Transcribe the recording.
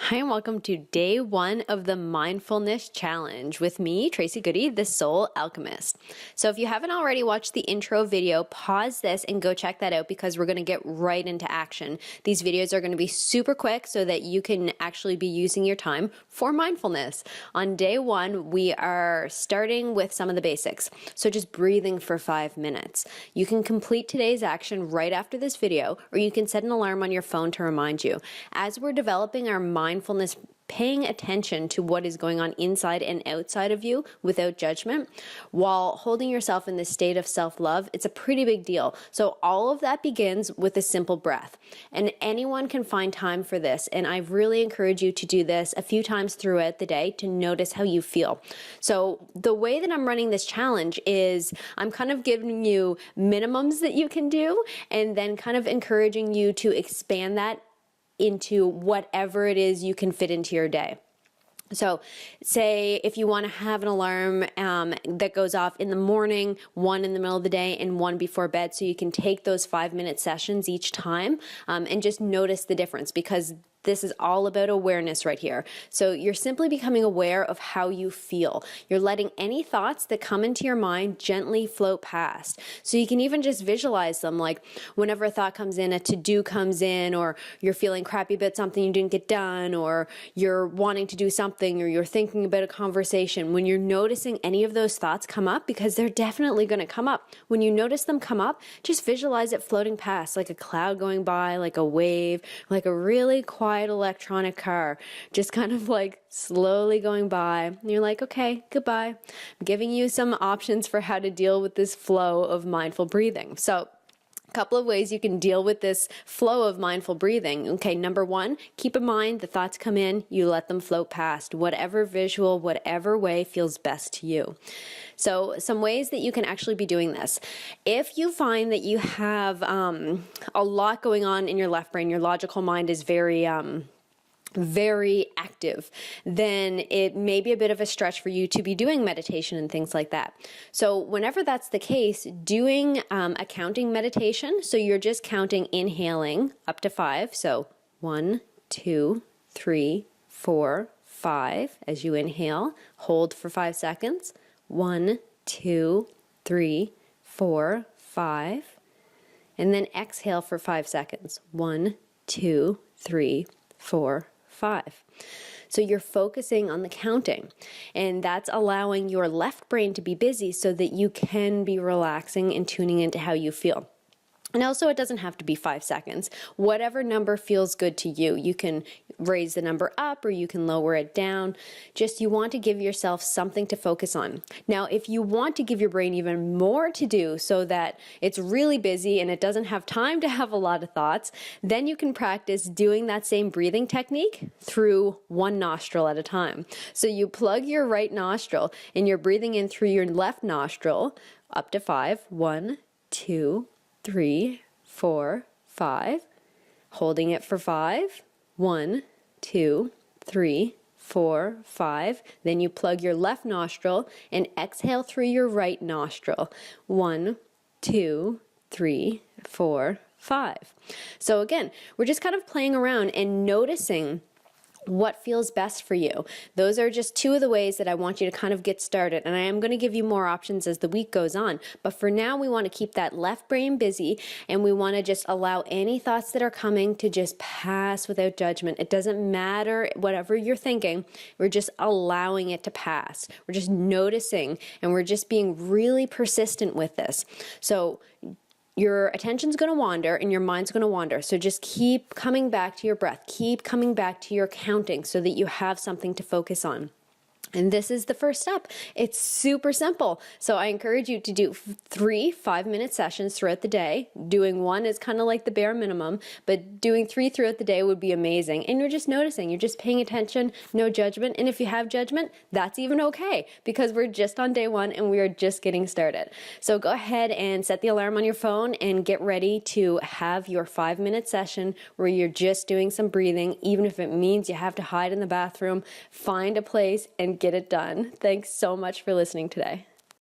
Hi, and welcome to day one of the Mindfulness Challenge with me, Tracy Goody, the Soul Alchemist. So if you haven't already watched the intro video, pause this and go check that out because we're going to get right into action. These videos are going to be super quick so that you can actually be using your time for mindfulness. On day one, we are starting with some of the basics. So just breathing for 5 minutes. You can complete today's action right after this video, or you can set an alarm on your phone to remind you. As we're developing our mindfulness, paying attention to what is going on inside and outside of you without judgment, while holding yourself in this state of self-love, it's a pretty big deal. So all of that begins with a simple breath. And anyone can find time for this. And I really encourage you to do this a few times throughout the day to notice how you feel. So the way that I'm running this challenge is I'm kind of giving you minimums that you can do and then kind of encouraging you to expand that into whatever it is you can fit into your day. So say if you want to have an alarm that goes off in the morning, one in the middle of the day, and one before bed, so you can take those 5-minute sessions each time and just notice the difference, because this is all about awareness right here. So you're simply becoming aware of how you feel. You're letting any thoughts that come into your mind gently float past. So you can even just visualize them, like whenever a thought comes in, a to-do comes in, or you're feeling crappy about something you didn't get done, or you're wanting to do something, or you're thinking about a conversation. When you're noticing any of those thoughts come up, because they're definitely going to come up, when you notice them come up, just visualize it floating past, like a cloud going by, like a wave, like a really quiet electronic car, just kind of like slowly going by. And you're like, okay, goodbye. I'm giving you some options for how to deal with this flow of mindful breathing. So a couple of ways you can deal with this flow of mindful breathing. Okay, number one, keep in mind the thoughts come in, you let them float past, whatever visual, whatever way feels best to you. So some ways that you can actually be doing this. If you find that you have a lot going on in your left brain, your logical mind is very active, then it may be a bit of a stretch for you to be doing meditation and things like that. So whenever that's the case, doing a counting meditation, so you're just counting, inhaling up to 5. So 1, 2, 3, 4, 5 as you inhale, hold for 5 seconds. 1, 2, 3, 4, 5. And then exhale for 5 seconds. 1, 2, 3, 4, 5. So you're focusing on the counting, and that's allowing your left brain to be busy so that you can be relaxing and tuning into how you feel. And also, it doesn't have to be 5 seconds. Whatever number feels good to you. You can raise the number up or you can lower it down. Just you want to give yourself something to focus on. Now, if you want to give your brain even more to do so that it's really busy and it doesn't have time to have a lot of thoughts, then you can practice doing that same breathing technique through one nostril at a time. So you plug your right nostril and you're breathing in through your left nostril up to 5. 1, 2, 3, 4, 5. Holding it for 5. 1, 2, 3, 4, 5. Then you plug your left nostril and exhale through your right nostril. 1, 2, 3, 4, 5. So again, we're just kind of playing around and noticing what feels best for you. Those are just 2 of the ways that I want you to kind of get started. And I am going to give you more options as the week goes on. But for now, we want to keep that left brain busy, and we want to just allow any thoughts that are coming to just pass without judgment. It doesn't matter whatever you're thinking. We're just allowing it to pass. We're just noticing, and we're just being really persistent with this. So your attention's going to wander and your mind's going to wander. So just keep coming back to your breath. Keep coming back to your counting so that you have something to focus on. And this is the first step. It's super simple. So I encourage you to do 3 5-minute sessions throughout the day. Doing 1 is kind of like the bare minimum, but doing 3 throughout the day would be amazing. And you're just noticing, you're just paying attention, no judgment. And if you have judgment, that's even okay, because we're just on day 1 and we are just getting started. So go ahead and set the alarm on your phone and get ready to have your 5-minute session where you're just doing some breathing. Even if it means you have to hide in the bathroom, find a place and get it done. Thanks so much for listening today.